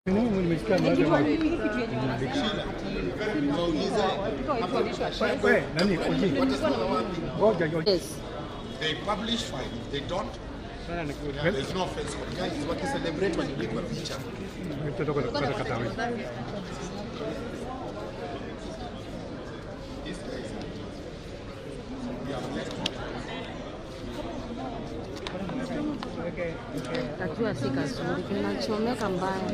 Yes. They publish fine. They don't. There's no offense. Guys, what you celebrate when you make a picture. These guys. Kajua si kazuri, kinachomeka mbaya.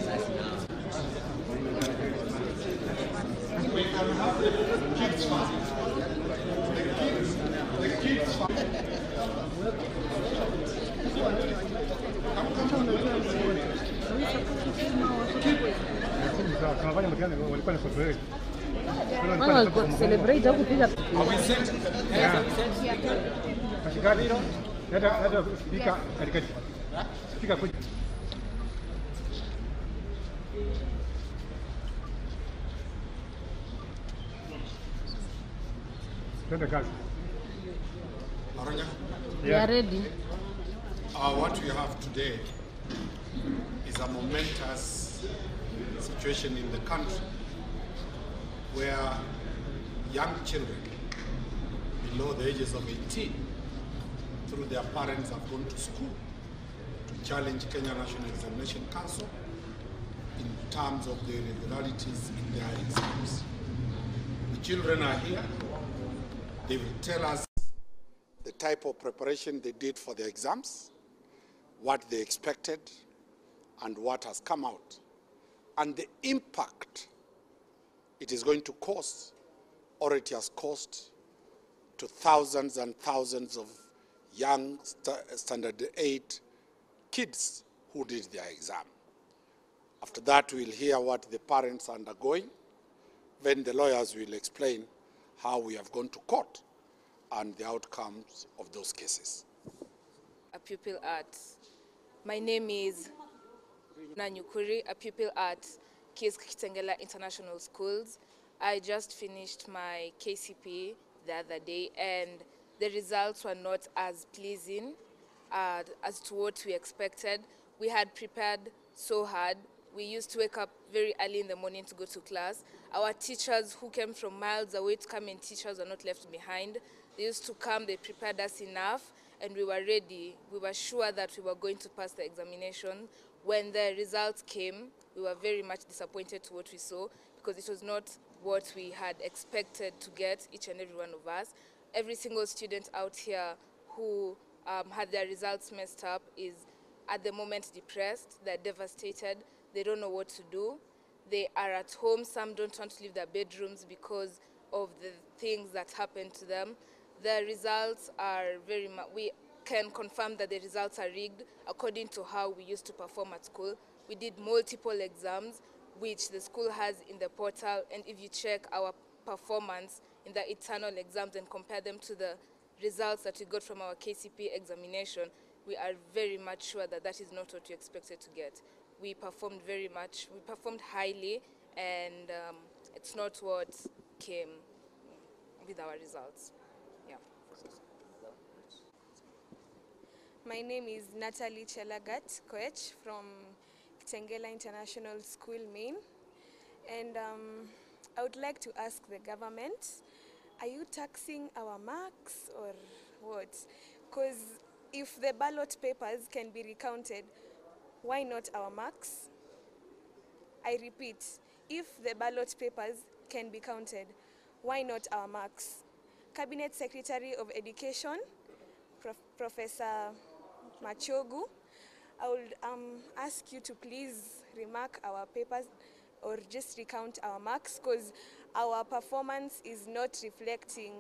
Celebrate au kupiga We are ready. What we have today is a momentous situation in the country where young children below the ages of 18 through their parents have gone to school to challenge Kenya National Examination Council in terms of the irregularities in their exams. The children are here. They will tell us the type of preparation they did for the exams, what they expected, and what has come out, and the impact it is going to cause, or it has caused, to thousands and thousands of young Standard 8 kids who did their exam. After that, we'll hear what the parents are undergoing. Then the lawyers will explain how we have gone to court and the outcomes of those cases. A pupil at, my name is Nanyukuri, a pupil at Knec Guthitangwo International Schools. I just finished my KCP the other day, and the results were not as pleasing as to what we expected. We had prepared so hard. We used to wake up very early in the morning to go to class. Our teachers who came from miles away to come and teach us were not left behind. They used to come, they prepared us enough, and we were ready. We were sure that we were going to pass the examination. When the results came, we were very much disappointed to what we saw, because it was not what we had expected to get, each and every one of us. Every single student out here who had their results messed up is at the moment depressed. They're devastated. They don't know what to do. They are at home. Some don't want to leave their bedrooms because of the things that happened to them. The results are we can confirm that the results are rigged according to how we used to perform at school. We did multiple exams, which the school has in the portal, and if you check our performance in the internal exams and compare them to the results that we got from our KCP examination, we are very much sure that that is not what we expected to get. We performed we performed highly, and it's not what came with our results. Yeah. My name is Natalie Chelagat Koech from Guthitangwo International School, Maine. And I would like to ask the government, are you taxing our marks or what? Because if the ballot papers can be recounted, why not our marks? I repeat, if the ballot papers can be counted, why not our marks? Cabinet Secretary of Education, Professor Machogu, I would ask you to please remark our papers or just recount our marks, because our performance is not reflecting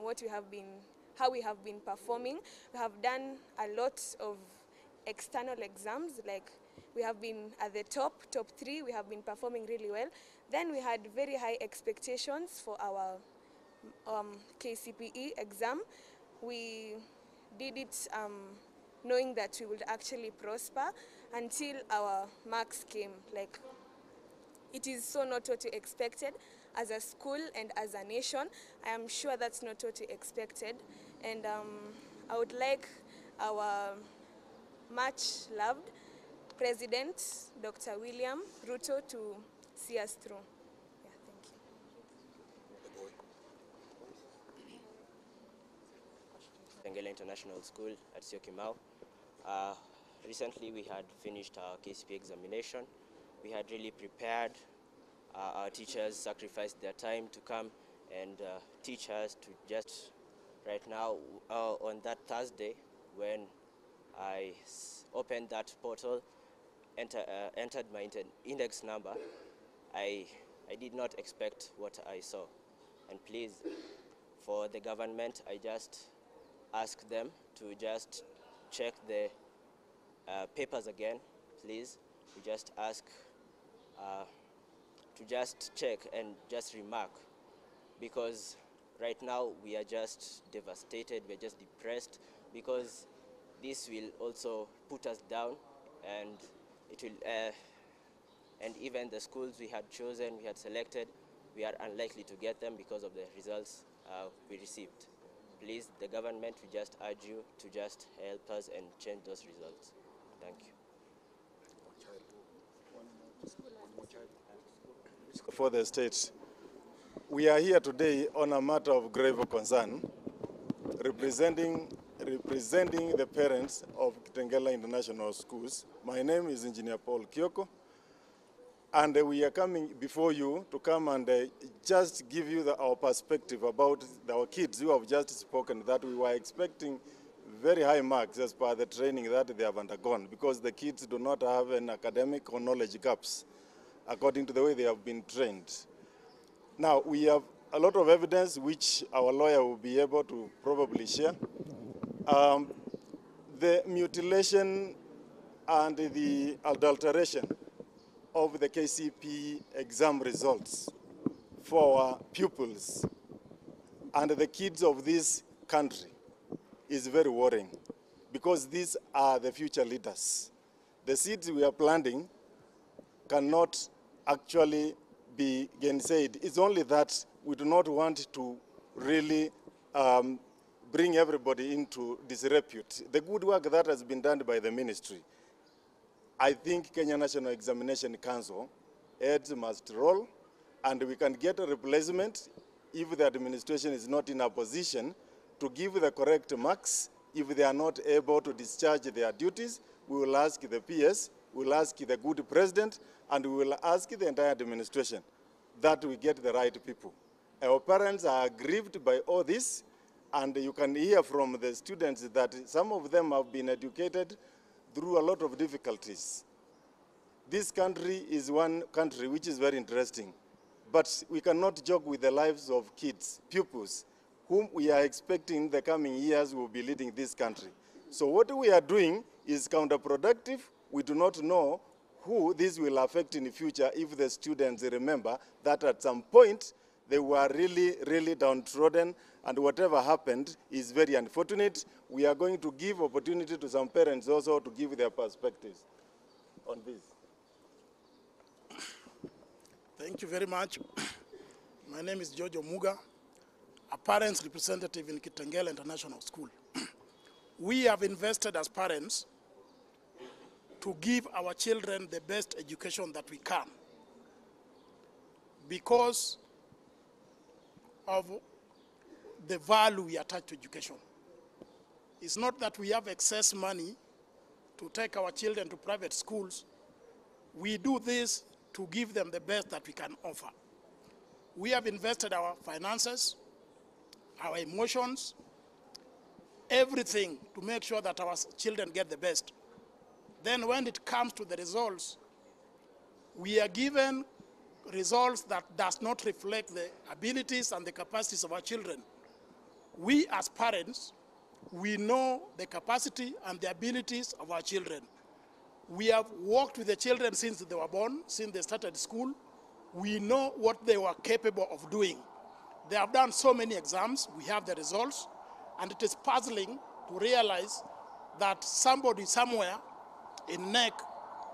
how we have been performing. We have done a lot of external exams, like we have been at the top 3, we have been performing really well. Then we had very high expectations for our KCPE exam. We did it knowing that we would actually prosper until our marks came. Like, it is so not what we expected as a school and as a nation. I am sure that's not what we expected. And I would like our much loved President Dr. William Ruto to see us through. Yeah, thank you. Knec International School at Syokimau. Recently we had finished our KCPE examination. We had really prepared. Our teachers sacrificed their time to come and teach us to just right now on that Thursday when I opened that portal, entered my index number, I did not expect what I saw. And please, for the government, I just ask them to just check the papers again, please. We just ask to just check and just remark, because right now we are just devastated, we're just depressed, because this will also put us down, and it will, and even the schools we had chosen, we had selected, we are unlikely to get them because of the results we received. Please, the government, we just urge you to just help us and change those results. Thank you. For the state, we are here today on a matter of grave concern, representing the parents of Kitengela International Schools. My name is Engineer Paul Kioko, and we are coming before you to come and just give you our perspective about our kids who have just spoken, that we were expecting very high marks as per the training that they have undergone, because the kids do not have an academic or knowledge gaps according to the way they have been trained. Now, we have a lot of evidence which our lawyer will be able to probably share. The mutilation and the adulteration of the KCPE exam results for our pupils and the kids of this country is very worrying, because these are the future leaders. The seeds we are planting cannot actually be gainsaid. It's only that we do not want to really bring everybody into disrepute. The good work that has been done by the ministry, I think Kenya National Examination Council, heads must roll, and we can get a replacement if the administration is not in a position to give the correct marks. If they are not able to discharge their duties, we will ask the PS, we will ask the good president, and we will ask the entire administration that we get the right people. Our parents are aggrieved by all this, and you can hear from the students that some of them have been educated through a lot of difficulties. This country is one country which is very interesting, but we cannot joke with the lives of kids, pupils, whom we are expecting in the coming years will be leading this country. So what we are doing is counterproductive. We do not know who this will affect in the future if the students remember that at some point they were really, really downtrodden, and whatever happened is very unfortunate. We are going to give opportunity to some parents also to give their perspectives on this. Thank you very much. My name is George Omuga, a parents representative in Kitengela International School. We have invested as parents to give our children the best education that we can, because of the value we attach to education. It's not that we have excess money to take our children to private schools. We do this to give them the best that we can offer. We have invested our finances, our emotions, everything to make sure that our children get the best. Then when it comes to the results, we are given results that does not reflect the abilities and the capacities of our children. We as parents, we know the capacity and the abilities of our children. We have worked with the children since they were born, since they started school. We know what they were capable of doing. They have done so many exams, we have the results, and it is puzzling to realize that somebody somewhere in Knec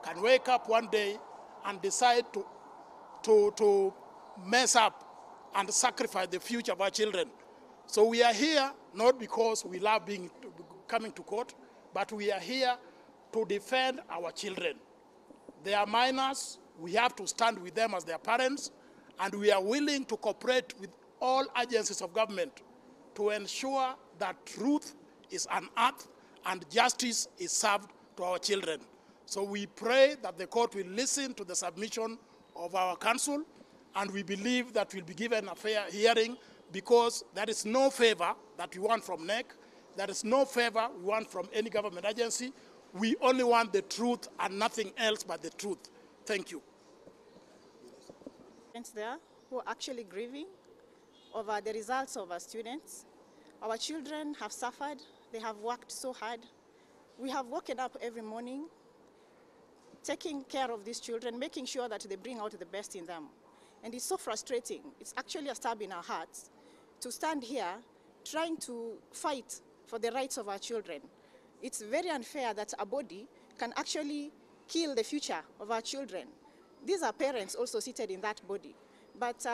can wake up one day and decide to mess up and sacrifice the future of our children. So we are here not because we love coming to court, but we are here to defend our children. They are minors. We have to stand with them as their parents, and we are willing to cooperate with all agencies of government to ensure that truth is unearthed and justice is served to our children. So we pray that the court will listen to the submission of our counsel, and we believe that we'll be given a fair hearing, because there is no favor that we want from Knec. There is no favor we want from any government agency. We only want the truth and nothing else but the truth. Thank you. There who are actually grieving over the results of our students. Our children have suffered. They have worked so hard. We have woken up every morning taking care of these children, making sure that they bring out the best in them. And it's so frustrating. It's actually a stab in our hearts to stand here trying to fight for the rights of our children. It's very unfair that a body can actually kill the future of our children. These are parents also seated in that body. But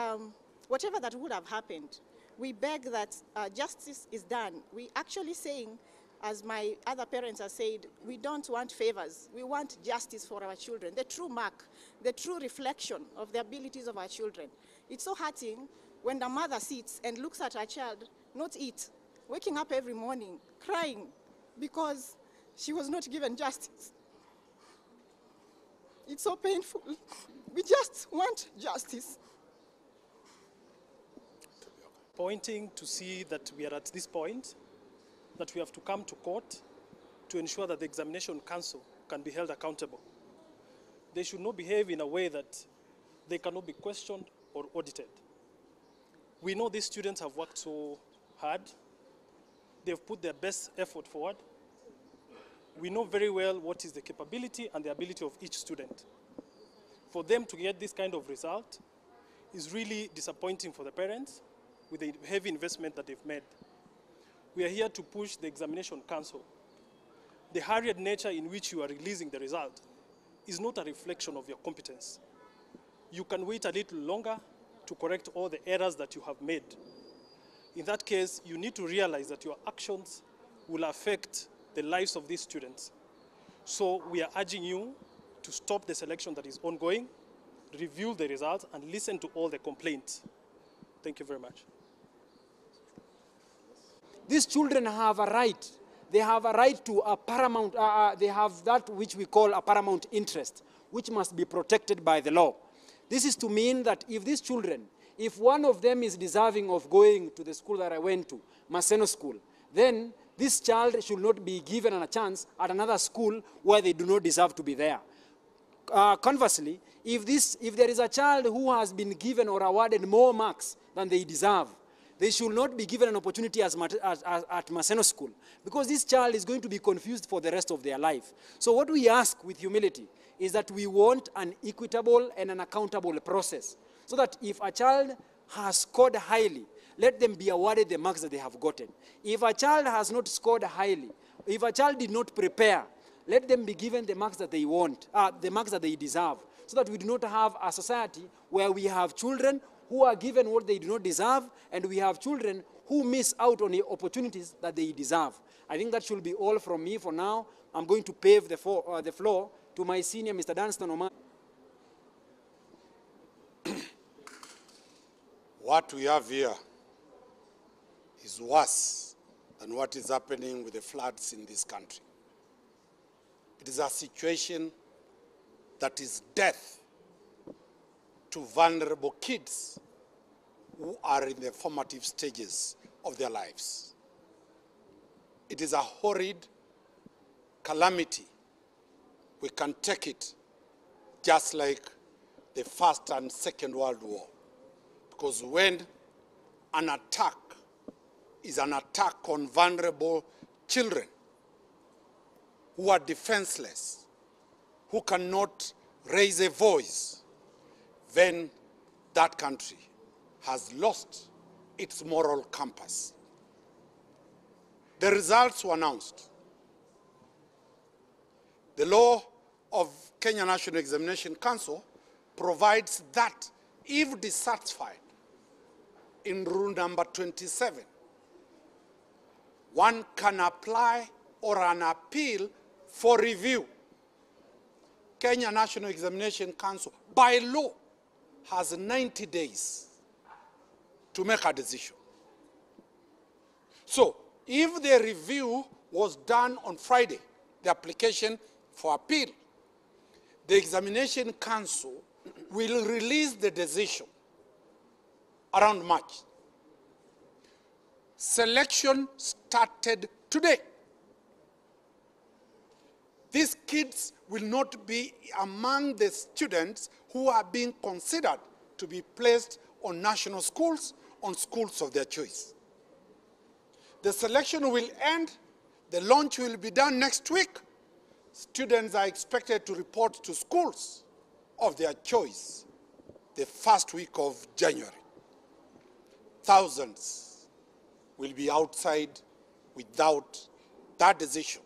whatever that would have happened, we beg that justice is done. We actually saying, as my other parents have said, we don't want favors. We want justice for our children, the true mark, the true reflection of the abilities of our children. It's so hurting when the mother sits and looks at her child not eat, waking up every morning, crying because she was not given justice. It's so painful. We just want justice. Pointing to see that we are at this point, that we have to come to court to ensure that the examination council can be held accountable. They should not behave in a way that they cannot be questioned or audited. We know these students have worked so hard. They've put their best effort forward. We know very well what is the capability and the ability of each student. For them to get this kind of result is really disappointing for the parents with the heavy investment that they've made. We are here to push the examination council. The hurried nature in which you are releasing the result is not a reflection of your competence. You can wait a little longer to correct all the errors that you have made. In that case, you need to realize that your actions will affect the lives of these students. So we are urging you to stop the selection that is ongoing, review the results, and listen to all the complaints. Thank you very much. These children have a right. They have a right to a paramount, they have that which we call a paramount interest, which must be protected by the law. This is to mean that if these children, if one of them is deserving of going to the school that I went to, Maseno School, then this child should not be given a chance at another school where they do not deserve to be there. Conversely, if there is a child who has been given or awarded more marks than they deserve, they should not be given an opportunity at Maseno School, because this child is going to be confused for the rest of their life. So what we ask with humility is that we want an equitable and an accountable process, so that if a child has scored highly, let them be awarded the marks that they have gotten. If a child has not scored highly, if a child did not prepare, let them be given the marks that they want, the marks that they deserve, so that we do not have a society where we have children who are given what they do not deserve, and we have children who miss out on the opportunities that they deserve. I think that should be all from me for now. I'm going to pave the floor to my senior, Mr. Dunstan Omar. What we have here is worse than what is happening with the floods in this country. It is a situation that is death to vulnerable kids who are in the formative stages of their lives. It is a horrid calamity. We can take it just like the First and Second World War. Because when an attack is an attack on vulnerable children who are defenseless, who cannot raise a voice, then that country has lost its moral compass. The results were announced. The law of Kenya National Examination Council provides that if dissatisfied in rule number 27, one can apply or an appeal for review Kenya National Examination Council, by law, has 90 days to make a decision. So, if the review was done on Friday, the application for appeal, the Examination Council will release the decision around March. Selection started today. These kids will not be among the students who are being considered to be placed on national schools, on schools of their choice. The selection will end. The launch will be done next week. Students are expected to report to schools of their choice the first week of January. Thousands will be outside without that decision.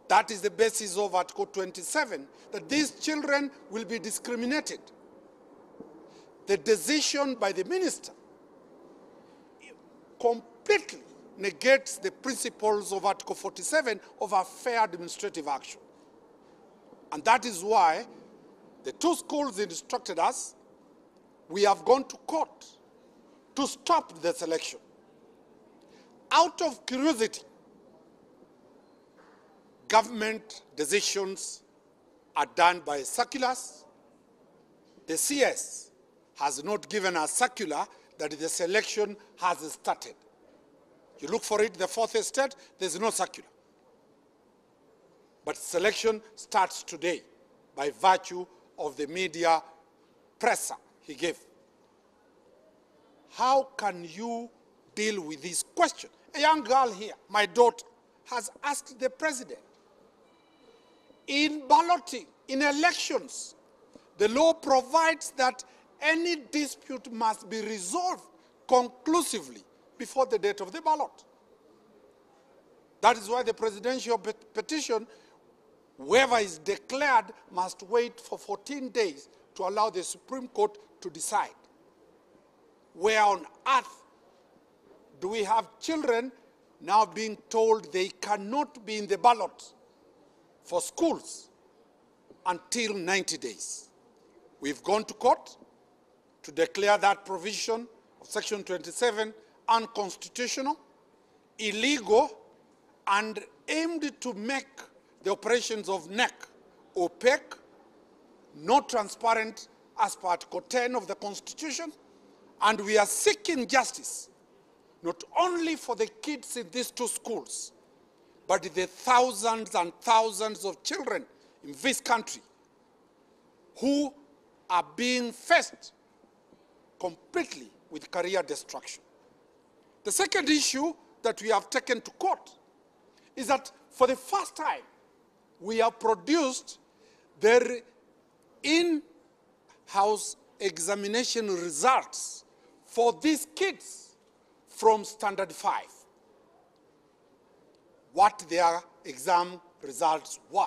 That is the basis of Article 27, that these children will be discriminated. The decision by the minister completely negates the principles of Article 47 of a fair administrative action. And that is why the two schools instructed us, we have gone to court to stop the selection. Out of curiosity, government decisions are done by circulars. The CS has not given a circular that the selection has started. You look for it, the fourth estate, there's no circular. But selection starts today by virtue of the media presser he gave. How can you deal with this question? A young girl here, my daughter, has asked the president, in balloting, in elections, the law provides that any dispute must be resolved conclusively before the date of the ballot. That is why the presidential petition, whoever is declared must wait for 14 days to allow the Supreme Court to decide. Where on earth do we have children now being told they cannot be in the ballot for schools until 90 days? We've gone to court to declare that provision of Section 27 unconstitutional, illegal, and aimed to make the operations of Knec opaque, not transparent as per Article 10 of the Constitution. And we are seeking justice, not only for the kids in these two schools, but the thousands and thousands of children in this country who are being faced completely with career destruction. The second issue that we have taken to court is that for the first time, we have produced their in-house examination results for these kids from Standard 5. What their exam results were.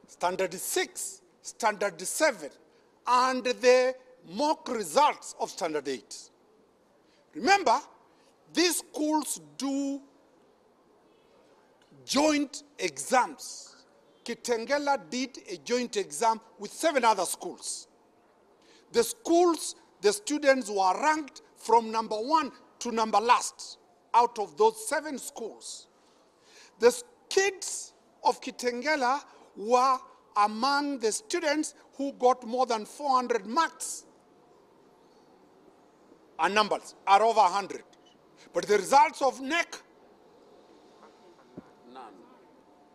Standard 6, Standard 7, and the mock results of Standard 8. Remember, these schools do joint exams. Kitengela did a joint exam with 7 other schools. The schools, the students were ranked from number 1 to number last out of those 7 schools. The kids of Kitengela were among the students who got more than 400 marks. Our numbers are over 100. But the results of Knec, none.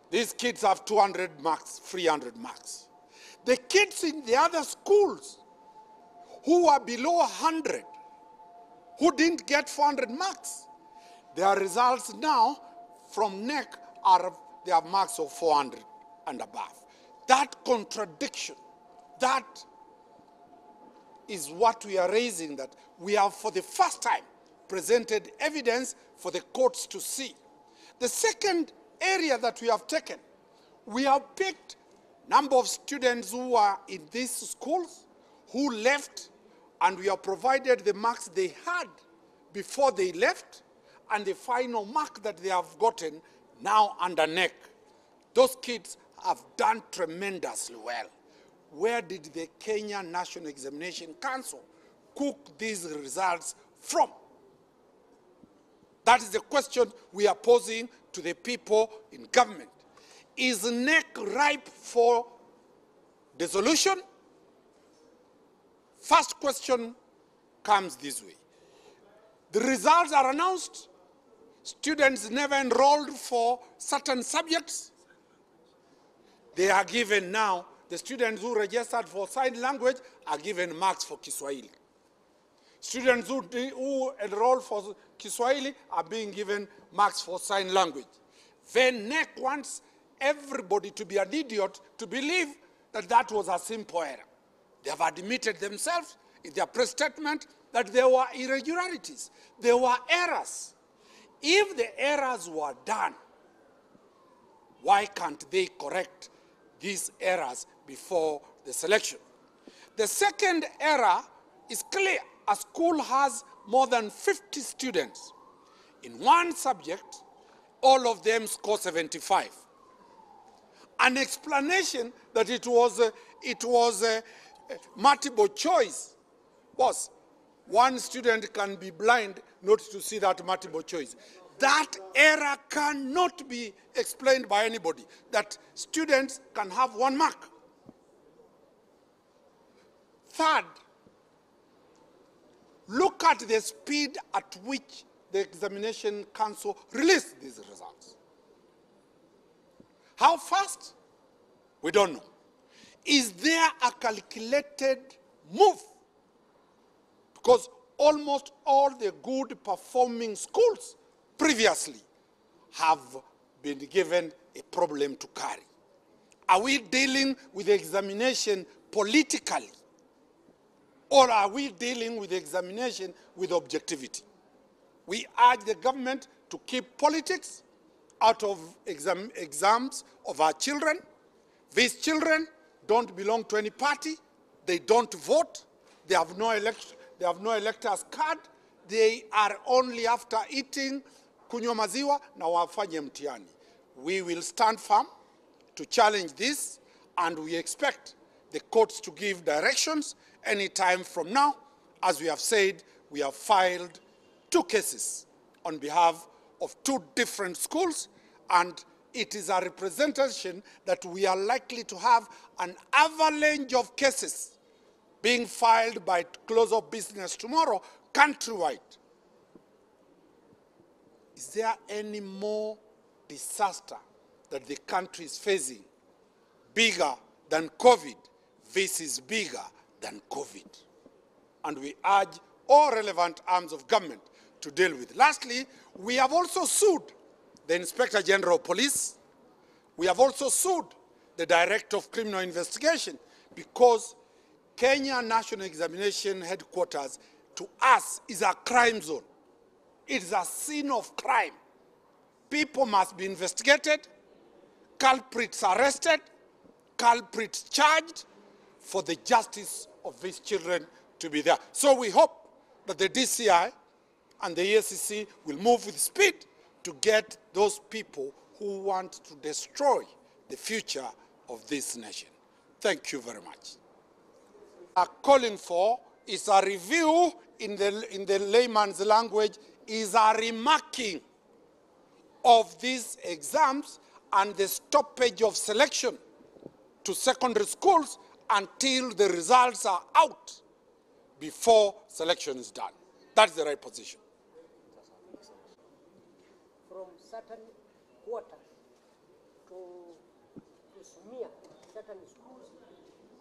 These kids have 200 marks, 300 marks. The kids in the other schools who are below 100, who didn't get 400 marks, their results now from Knec are, they have marks of 400 and above. That contradiction, that is what we are raising, that we have for the first time presented evidence for the courts to see. The second area that we have taken, we have picked number of students who are in these schools, who left, and we have provided the marks they had before they left, and the final mark that they have gotten now under Knec. Those kids have done tremendously well. Where did the Kenya National Examination Council cook these results from? That is the question we are posing to the people in government. Is Knec ripe for dissolution? First question comes this way. The results are announced. Students never enrolled for certain subjects. They are given now, the students who registered for sign language are given marks for Kiswahili. Students who enroll for Kiswahili are being given marks for sign language. Then Knec wants everybody to be an idiot to believe that that was a simple error. They have admitted themselves in their press statement that there were irregularities. There were errors. If the errors were done, why can't they correct these errors before the selection? The second error is clear. A school has more than 50 students. In one subject, all of them score 75. An explanation that it was multiple choice was one student can be blind not to see that multiple choice. That error cannot be explained by anybody, that students can have 1 mark. Third, look at the speed at which the Examination Council released these results. How fast? We don't know. Is there a calculated move? Because almost all the good performing schools previously have been given a problem to carry. Are we dealing with the examination politically? Or are we dealing with the examination with objectivity? We urge the government to keep politics out of exams of our children. These children don't belong to any party. They don't vote. They have no elector's card. They are only after eating kunywa maziwa na wafanye mtihani. We will stand firm to challenge this, and we expect the courts to give directions any time from now. As we have said, we have filed 2 cases on behalf of 2 different schools, and it is a representation that we are likely to have an avalanche of cases being filed by close of business tomorrow countrywide. Is there any more disaster that the country is facing bigger than COVID? This is bigger than COVID. And we urge all relevant arms of government to deal with. Lastly, we have also sued the Inspector General of Police. We have also sued the Director of Criminal Investigation, because Kenya National Examination Headquarters to us is a crime zone. It is a scene of crime. People must be investigated, culprits arrested, culprits charged, for the justice of these children to be there. So we hope that the DCI and the EACC will move with speed to get those people who want to destroy the future of this nation. Thank you very much. Are calling for is a review in the layman's language, is a remarking of these exams and the stoppage of selection to secondary schools until the results are out before selection is done. That's the right position. From certain quarters to smear certain schools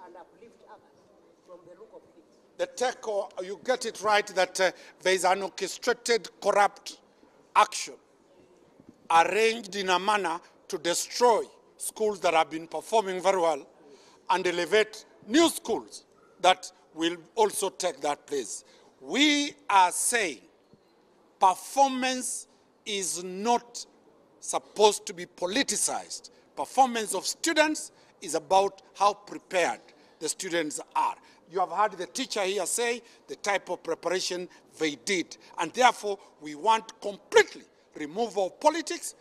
and uplift others from the look of things. The tech, you get it right that there is an orchestrated corrupt action arranged in a manner to destroy schools that have been performing very well and elevate new schools that will also take that place. We are saying performance is not supposed to be politicized. Performance of students is about how prepared the students are. You have heard the teacher here say the type of preparation they did, and therefore we want completely removal of politics